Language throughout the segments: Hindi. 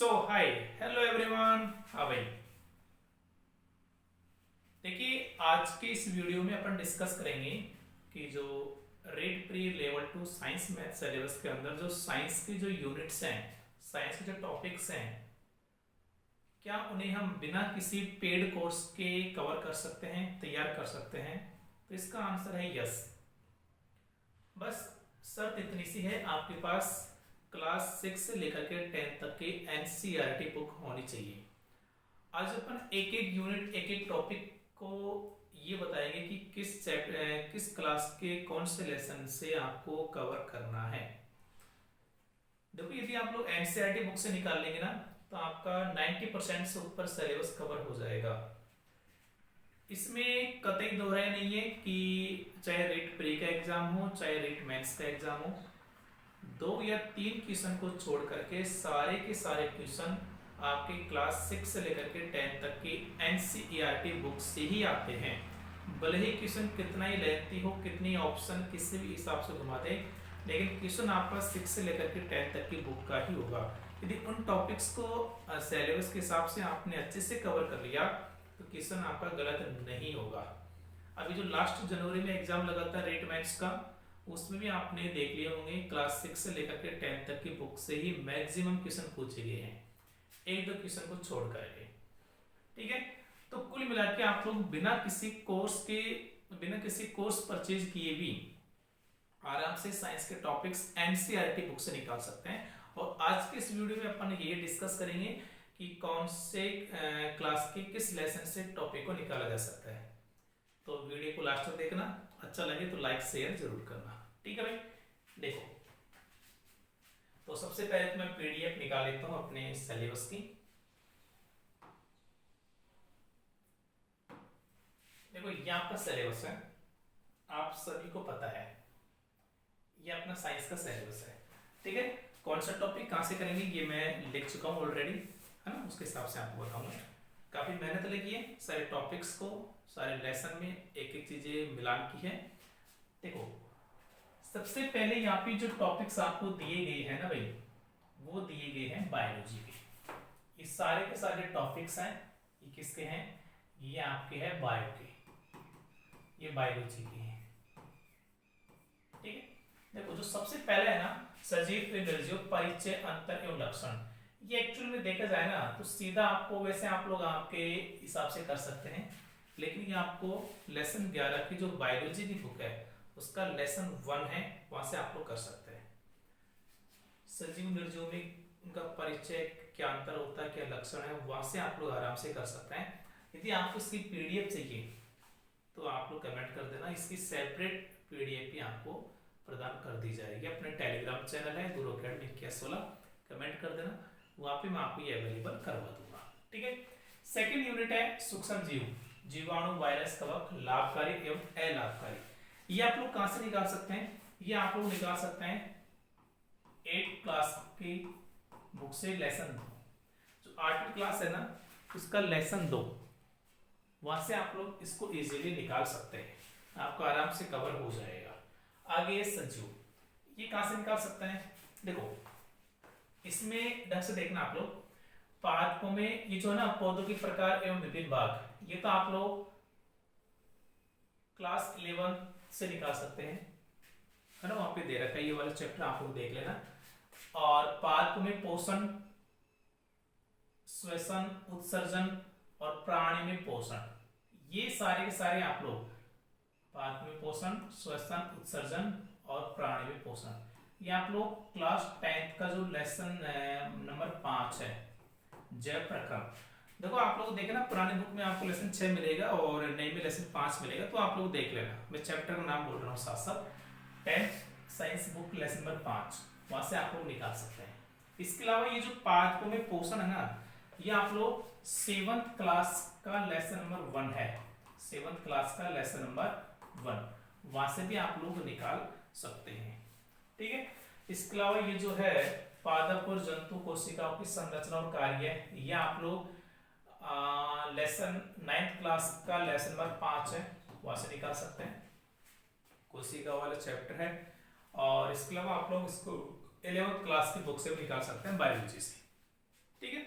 सो हाय हेलो एवरीवन। हाँ भाई, देखिए आज के इस वीडियो में अपन डिस्कस करेंगे कि जो red pre level 2 science math syllabus के अंदर जो साइंस की जो यूनिट्स हैं, साइंस के जो टॉपिक्स हैं, क्या उन्हें हम बिना किसी पेड कोर्स के कवर कर सकते हैं, तैयार कर सकते हैं? तो इसका आंसर है यस। बस शर्त इतनी सी है, आपके पास क्लास 6 से लेकर के 10 तक की एनसीईआरटी बुक होनी चाहिए। आज अपन एक एक यूनिट, एक एक टॉपिक को ये बताएंगे कि किस क्लास के कौन से लेसन से आपको कवर करना है। देखो, यदि आप लोग एनसीईआरटी बुक से निकाल लेंगे ना, तो आपका 90% से ऊपर सिलेबस कवर हो जाएगा। इसमें कतई दोहराई नहीं है कि चाहे रेट प्री का एग्जाम हो, चाहे रेट मेंस का एग्जाम हो, 2 या 3 क्वेश्चन को छोड़ करके सारे के सारे क्वेश्चन आपके क्लास 6 से लेकर के 10 तक की एनसीईआरटी बुक से ही आते हैं। भले ही क्वेश्चन कितना ही लेंथी हो, कितनी ऑप्शन किसी भी हिसाब से घुमा दे, लेकिन क्वेश्चन आपका 6 से लेकर के 10 तक की बुक का ही होगा। यदि उन टॉपिक्स को सिलेबस के हिसाब से आपने अच्छे से कवर कर लिया तो क्वेश्चन आपका गलत नहीं होगा। अभी जो लास्ट जनवरी में एग्जाम लगा था रेट मैथ्स का, उसमें भी आपने देख लिए होंगे क्लास 6 से लेकर के 10 तक की बुक से ही मैक्सिमम क्वेश्चन पूछे गए हैं, 1-2 क्वेश्चन को छोड़ करके। ठीक है, तो कुल मिला के आप लोग बिना किसी कोर्स परचेज किए भी आराम से साइंस के टॉपिक्स एनसीईआरटी बुक से निकाल सकते हैं। और आज के इस वीडियो में अपन ये डिस्कस करेंगे कि कौन से क्लास के किस लेसन से टॉपिक को निकाला जा सकता है। तो वीडियो को लास्ट तक देखना, अच्छा लगे तो लाइक शेयर जरूर करना। ठीक है भाई, देखो तो सबसे पहले तो मैं पीडीएफ निकाल लेता हूं अपने सिलेबस की। देखो, ये आपका सिलेबस है, आप सभी को पता है, ये अपना साइंस का सिलेबस है। ठीक है, कौन सा टॉपिक कहां से करेंगे ये मैं लिख चुका हूं ऑलरेडी, है ना। उसके हिसाब से आपको बताऊंगा। काफी मेहनत लगी है, सारे टॉपिक्स को, सारे लेसन में एक एक चीजें मिलान की है। देखो, सबसे पहले यहाँ पे जो टॉपिक्स आपको दिए गए हैं ना भाई, वो दिए गए हैं बायोलॉजी के। ये सारे के सारे टॉपिक्स हैं, ये किसके हैं? ये आपके हैं बायो के, ये बायोलॉजी के हैं। ठीक है, देखो जो सबसे पहले है ना, सजीव निर्जीव परिचय, अंतर एवं लक्षण। ये एक्चुअली में देखा जाए ना तो सीधा आपको, वैसे आप लोग आपके हिसाब से कर सकते हैं, लेकिन ये आपको लेसन 11 की जो बायोलॉजी की बुक है उसका लेसन 1 है, वहां से आप लोग कर सकते हैं। सजीव निर्जीव में उनका परिचय, क्या अंतर होता है, क्या लक्षण है, वहां से आप लोग आराम से कर सकते हैं। यदि आपको इसकी पीडीएफ चाहिए तो आप लोग कमेंट कर देना, इसकी सेपरेट पीडीएफ भी आपको प्रदान कर दी जाएगी। अपने टेलीग्राम चैनल है गुरु अकेडमी 16, कमेंट कर देना, वहां पे मैं आपको ये अवेलेबल करवा दूंगा। ठीक है, सेकेंड यूनिट है सूक्ष्म जीव, जीवाणु, वायरस, कवक, लाभकारी एवं अलाभकारी। ये आप लोग कहां से निकाल सकते हैं? ये आप लोग निकाल सकते हैं 8 क्लास की बुक से, लेसन 2, जो 8वीं क्लास है ना उसका लेसन 2, वहां से आप लोग इसको इजीली निकाल सकते हैं, आपको आराम से कवर हो जाएगा। आगे सजीव, ये कहां से निकाल सकते हैं? देखो, इसमें ढंग से देखना आप लोग, पाठकों में ये जो है ना पौधों के प्रकार एवं विभिन्न भाग, ये तो आप लोग क्लास 11 से निकाल सकते हैं, है ना। वहां पे दे रखा है, ये वाला चैप्टर आप लोग देख लेना। और पादप में पोषण, श्वसन, उत्सर्जन और प्राणी में पोषण, ये सारे के सारे आप लोग, पादप में पोषण, श्वसन, उत्सर्जन और प्राणी में पोषण, ये आप लोग क्लास 10th का जो लेसन नंबर 5 है, जैव प्रक्रम। देखो आप लोग देखना, पुराने बुक में आपको लेसन 6 मिलेगा और नई में लेसन 5 मिलेगा, तो आप लोग देख लेना। मैं चैप्टर का नाम बोल रहा हूँ साथ साथ, 10th science book lesson number 5, वहां से आप लोग निकाल सकते हैं। इसके अलावा ये जो पादपों में पोषण है ना, ये आप लोग 7th क्लास का लेसन नंबर 1 है, 7th क्लास का लेसन नंबर 1, वहां से भी आप लोग निकाल सकते हैं। ठीक है, इसके अलावा ये जो है पादप और जंतु कोशिकाओं की संरचना और कार्य, ये आप लोग लेसन 9th क्लास का लेसन नंबर 5 है, वहां से निकाल सकते हैं, कोशिका वाला चैप्टर है। और इसके अलावा आप लोग इसको 11th क्लास की बुक से भी निकाल सकते हैं, बायोलॉजी से। ठीक है,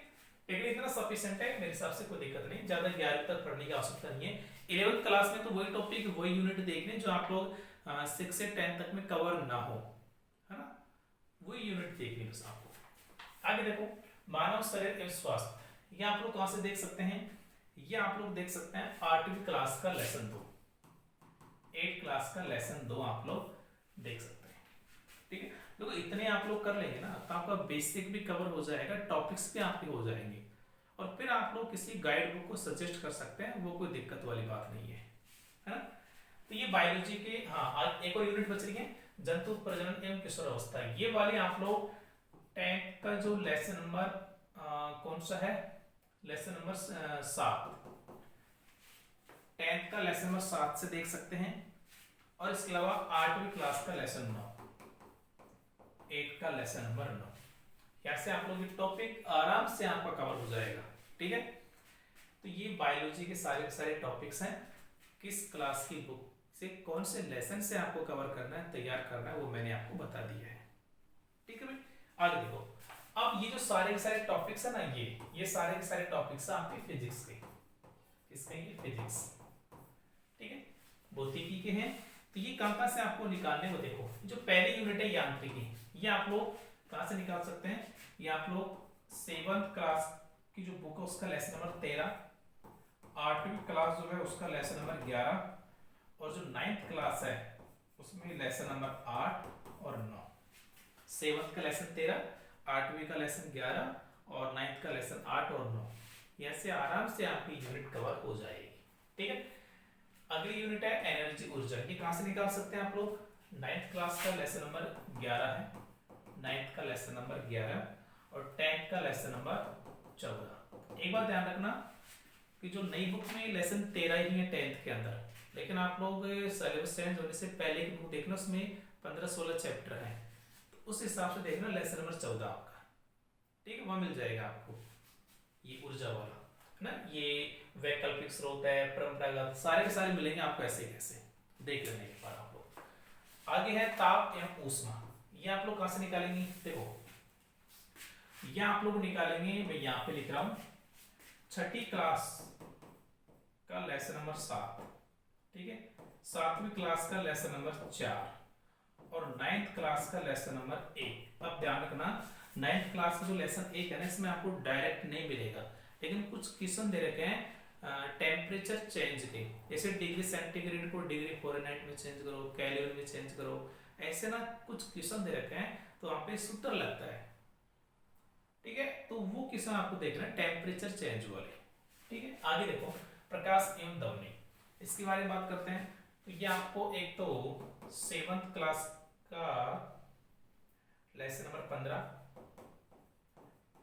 लेकिन इतना सफिशिएंट है मेरे हिसाब से, कोई दिक्कत नहीं, ज्यादा 11वीं तक पढ़ने की आवश्यकता नहीं है। 11th क्लास में तो वही टॉपिक वही यूनिट देखने जो आप लोग 6 से 10 तक में कवर ना हो, है ना, वही यूनिट देखनी बस आपको। आगे देखो, मानव शरीर एवं स्वास्थ्य, ये आप लोग कहां से देख सकते हैं, ये आप लोग देख सकते हैं 8वीं क्लास का लेसन 2, 8 क्लास का लेसन 2 आप लोग देख सकते हैं। ठीक है, देखो इतने आप लोग कर लेंगे ना तो आपका बेसिक भी कवर हो जाएगा, टॉपिक्स भी आपके हो जाएंगे, और फिर आप लोग किसी गाइड बुक को सजेस्ट कर सकते हैं, वो कोई दिक्कत वाली बात नहीं है ना। तो ये बायोलॉजी के, हाँ आज एक और यूनिट बच रही है, जंतु प्रजनन एवं किशोर अवस्था, ये वाले आप लोग 10th का जो लेसन नंबर कौन सा है, लेसन नंबर 7, 10th का लेसन नंबर 7 से देख सकते हैं, और इसके अलावा 8वीं क्लास का लेसन 9, 8 का लेसन नंबर 9, कैसे आप लोग ये टॉपिक आराम से आपका कवर हो जाएगा। ठीक है, तो ये बायोलॉजी के सारे सारे टॉपिक्स हैं, किस क्लास की बुक से कौन से लेसन से आपको कवर करना है, तैयार करना है, वो मैंने आपको बता दिया है। ठीक है भाई, आगे देखो, अब ये जो सारे के सारे टॉपिक्स है ना, ये सारे के सारे टॉपिक्स है आपके फिजिक्स के, किसके, ये फिजिक्स, ठीक है, भौतिकी के हैं। तो ये कहां से आपको निकालने को, देखो जो पहली यूनिट है यांत्रिकी, ये आप लोग कहां से निकाल सकते हैं, ये आप लोग 7th क्लास की जो बुक है उसका लेसन नंबर 13, 8वीं क्लास जो है उसका लेसन नंबर 11, और जो 9th क्लास है उसमें लेसन नंबर 8 और 9, 7th का लेसन 13, 8वीं का लेसन 11 और 9th का लेसन 8 और 9, ऐसे आराम से आपकी यूनिट कवर हो जाएगी। ठीक है, अगली यूनिट है एनर्जी ऊर्जा, ये कहां से निकाल सकते हैं आप लोग, 9th क्लास का लेसन नंबर 11 है, 9th का लेसन नंबर 11 और 10th का लेसन नंबर 14। एक बात ध्यान रखना कि जो नई बुक में लेसन 13 ही है 10th के अंदर, लेकिन आप लोग सिलेबस चेंज होने से पहले की बुक देखना, उसमें 15-16 चैप्टर हैं, तो उस हिसाब से देखना लेसन नंबर 14 आपका। ठीक है, वहां मिल जाएगा आपको ये ऊर्जा वाला, है ना, ये वैकल्पिक स्रोत है, परंपरागत, सारे के सारे मिलेंगे आपको ऐसे कैसे देख लेने के बाद आप लोग। आगे है ताप एवं ऊष्मा, ये आप लोग कहां से निकालेंगे, देखो ये आप लोग निकालेंगे, मैं यहाँ पे लिख रहा हूं 6ठी क्लास का लेसन नंबर 7, ठीक है, 7वीं क्लास का लेसन नंबर 4 और 9th क्लास का लेसन नंबर 1। अब ध्यान रखना 9th क्लास का जो लेसन 1 है ना, इसमें आपको डायरेक्ट नहीं मिलेगा, लेकिन कुछ क्वेश्चन दे रखे हैं टेम्परेचर चेंज के, जैसे डिग्री सेंटीग्रेड को डिग्री फ़ारेनहाइट में चेंज करो, केल्विन में चेंज करो, ऐसे ना कुछ क्वेश्चन दे रखे हैं, तो वहां पे सूत्र लगता है। ठीक है, तो वो क्वेश्चन आपको देखना है टेम्परेचर चेंज वाले। ठीक है, आगे देखो प्रकाश एवं ध्वनि, इसके बारे में बात करते हैं। तो ये आपको एक तो 7th क्लास का लेसन नंबर 15,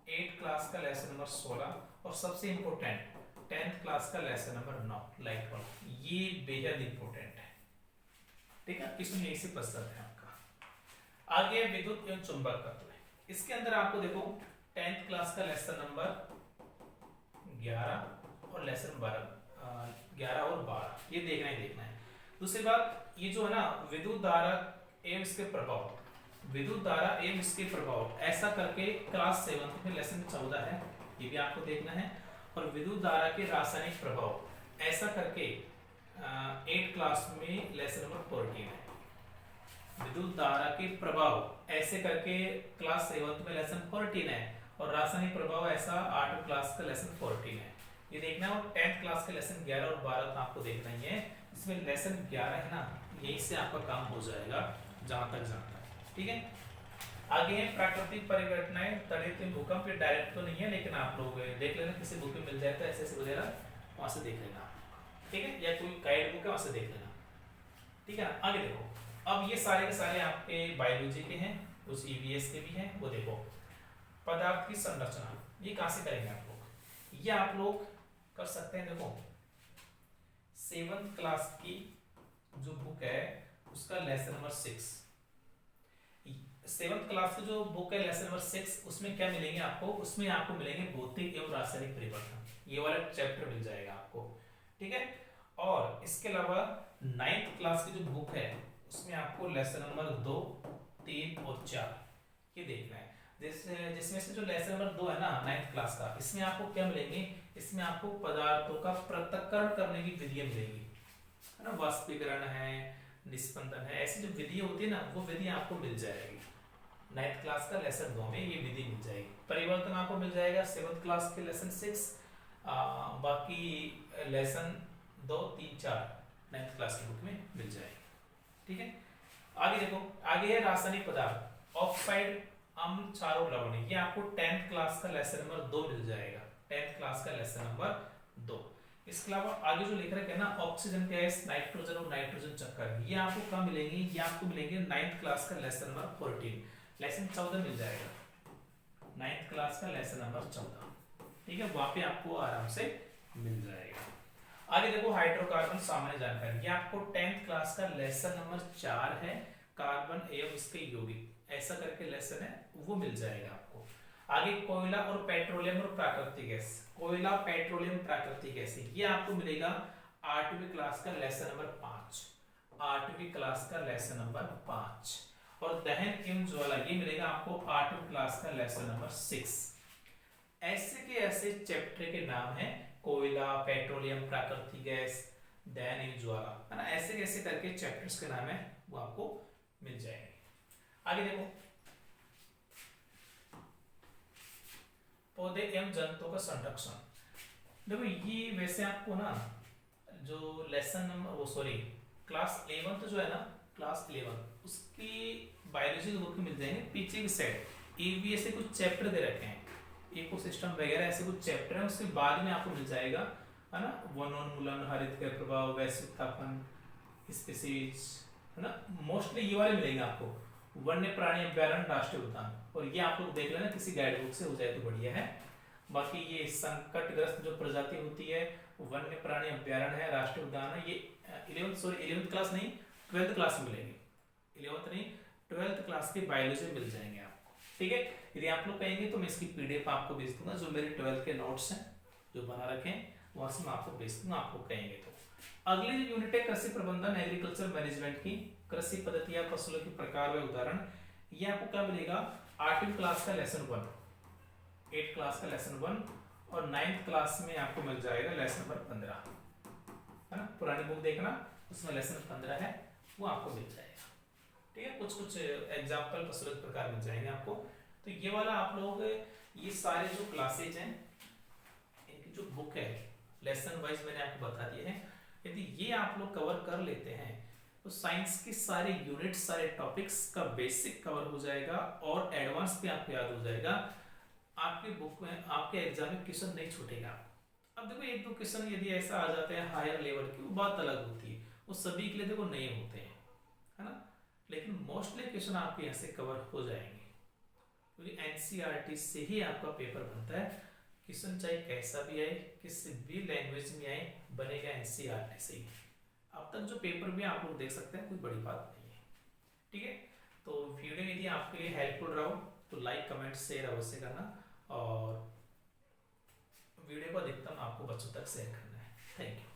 8th क्लास का लेसन नंबर 16 और सबसे इंपॉर्टेंट 10th क्लास का लेसन नंबर 9 लाइट वाला, ये बेहद इंपॉर्टेंट है। ठीक है, किसमें यही से पसंद है आपका। आगे विद्युत एवं चुंबक तत्व, इसके अंदर आपको देखो 10th क्लास का लेसन नंबर 11 और लेसन 11 और 12, ये देखना ही देखना है। दूसरी बात, ये जो है ना विद्युत धारा एवं इसके प्रभाव, विद्युत धारा एवं इसके प्रभाव, ऐसा करके क्लास 7 में लेसन 14 है, ये भी आपको देखना है। और विद्युत धारा के रासायनिक प्रभाव, ऐसा करके 8 क्लास में लेसन नंबर 14 है। विद्युत धारा के प्रभाव ऐसे करके क्लास 7 में लेसन 14 है, और रासायनिक प्रभाव ऐसा 8 क्लास का लेसन 14 है, ये देखना है। और 10th क्लास का लेसन 11 और 12 तो आपको देखना ही है, इसमें लेसन 11 है ना, यही से आपका काम हो जाएगा जहां तक जाता है। ठीक है, आगे है प्राकृतिक परिघटनाएं, त्वरित भूकंप, डायरेक्ट तो नहीं है, लेकिन आप लोग देख लेना, किसी बुक में मिल जाए तो ऐसे वगैरह वहां से देख लेना। ठीक है, या कोई गाइड बुक है वहां से देख लेना। ठीक है, आगे देखो, अब ये सारे के सारे आपके बायोलॉजी के हैं, कुछ ईवीएस के भी हैं, वो देखो पदार्थ की संरचना, ये कहां से करेंगे आप लोग, ये आप लोग कर सकते हैं। देखो 7th क्लास की जो बुक है उसका लेसन नंबर 6, 7th क्लास की जो बुक है लेसन नंबर 6, उसमें क्या मिलेंगे आपको, उसमें आपको मिलेंगे भौतिक एवं रासायनिक परिवर्तन, ये वाला चैप्टर मिल जाएगा आपको। ठीक है, और इसके अलावा 9th क्लास की जो बुक है उसमें आपको लेसन नंबर 2, 3 और 4 ये देखना है। जिसमें से जो लेसन नंबर 2 है ना 9th क्लास का, इसमें आपको क्या मिलेंगे, इसमें आपको पदार्थों का पृथक्करण करने की विधियां मिलेंगी, है ना, वाष्पीकरण है, निस्पंदन है, ऐसी जो विधि होती है ना वो विधि आपको मिल जाएगी 9th क्लास का लेसन 2 में, ये विधि मिल जाएगी। परिवर्तन आपको मिल जाएगा 7th क्लास के लेसन 6, बाकी लेसन 2 3 4 9th क्लास की बुक में मिल जाएगी। ठीक है, आगे देखो, आगे है रासायनिक पदार्थ, ऑक्साइड, अम्ल, क्षार और लवण, ये आपको 10th क्लास का लेसन नंबर 2 मिल जाएगा, 10th क्लास का लेसन नंबर 2। इसके अलावा आगे जो लिख रखे हैं ना, ऑक्सीजन गैस, नाइट्रोजन और नाइट्रोजन चक्कर, ये आपको कब मिलेंगे, ये आपको मिलेंगे 9th क्लास का लेसन नंबर 14, लेसन 14 मिल जाएगा, 9th क्लास का लेसन नंबर 14। ठीक है, वहां पे आपको आराम से मिल जाएगा। आगे देखो हाइड्रोकार्बन सामान्य जानकारी, ये आपको 10th क्लास का लेसन नंबर 4 है, कार्बन एवं इसके यौगिक, ऐसा करके लेसन है वो मिल जाएगा आपको। आगे कोयला और पेट्रोलियम और प्राकृतिक गैस, कोयला, पेट्रोलियम, प्राकृतिक गैस, ये आपको मिलेगा 8वीं क्लास का लेसन नंबर 5, 8वीं क्लास का लेसन नंबर 5। और दहन एवं ज्वाला, ये मिलेगा आपको 8वीं क्लास का लेसन नंबर 6। ऐसे के ऐसे चैप्टर के नाम है, कोयला, पेट्रोलियम, प्राकृतिक गैस, दहन एवं ज्वाला, है ना, ऐसे कैसे करके चैप्टर्स के नाम है वो आपको मिल जाएंगे। आगे देखो, पौधे एवं जंतुओं का संरक्षण, देखो ये वैसे आपको ना जो लेसन नंबर वो सॉरी क्लास 11 जो है ना, क्लास 11 उसकी बायोलॉजी की बुक में मिल जाएंगे, पीछे की साइड ईवीएस से कुछ चैप्टर दे रखे हैं, इकोसिस्टम वगैरह ऐसे कुछ चैप्टर है, उसके बाद में आपको मिल जाएगा, है ना, वनोन्मूलन, हरित गृह प्रभाव, वैश्विक तापमान, स्पीसीज, है ना, मोस्टली ये वाले मिलेंगे आपको, वन्य प्राणी अभ्यारण्य, राष्ट्रीय उद्यान, और ये आप लोग देख लेना किसी गाइड बुक से हो जाए तो बढ़िया है। बाकी ये संकटग्रस्त जो प्रजाति होती है, वन्य प्राणी अभ्यारण्य है, राष्ट्रीय उद्यान है, ये 11th क्लास नहीं 12th क्लास में मिलेंगे, 11th नहीं 12th क्लास के बायोलॉजी मिल जाएंगे आपको। ठीक है, यदि आप लोग कहेंगे तो मैं इसकी पीडीएफ आपको भेज दूंगा, जो मेरे 12th के नोट्स हैं जो बना रखे हैं वहां से मैं आपको भेज दूंगा, आपको कहेंगे तो। अगली यूनिट है कृषि प्रबंधन, एग्रीकल्चर मैनेजमेंट की, कृषि पद्धतियां, फसलों के प्रकार व उदाहरण, ये आपको क्या मिलेगा 8वीं क्लास का लेसन 1, 8th क्लास का लेसन 1, और 9th क्लास में आपको मिल जाएगा लेसन नंबर 15, है ना, पुरानी बुक देखना उसमें लेसन 15 है वो आपको मिल जाएगा। ठीक है, कुछ कुछ एग्जाम्पल फसलों के प्रकार मिल जाएंगे आपको। तो ये वाला आप लोग ये सारे जो क्लासेज हैं इनकी जो बुक है लेसन वाइज मैंने आपको बता दिए हैं, यदि ये आप लोग कवर कर लेते हैं तो साइंस के सारे यूनिट, सारे टॉपिक्स का बेसिक कवर हो जाएगा और एडवांस भी आपको याद हो जाएगा। आपकी बुक में आपके एग्जाम में क्वेश्चन नहीं छूटेगा। अब देखो एक दो क्वेश्चन यदि ऐसा आ जाते हैं हायर लेवल की, वो बात अलग होती है, वो सभी के लिए देखो नहीं होते हैं, है ना, लेकिन मोस्टली क्वेश्चन आपके यहाँ से कवर हो जाएंगे, क्योंकि एनसीईआरटी से ही आपका पेपर बनता है। क्वेश्चन चाहे कैसा भी आए, किसी भी लैंग्वेज में आए, बनेगा एनसीईआरटी से ही। अब तक जो पेपर भी आप लोग देख सकते हैं, कोई बड़ी बात नहीं है। ठीक है, तो वीडियो यदि आपके लिए हेल्पफुल रहा हो तो लाइक, कमेंट, शेयर अवश्य करना, और वीडियो को अधिकतम आपको बच्चों तक शेयर करना है। Thank you.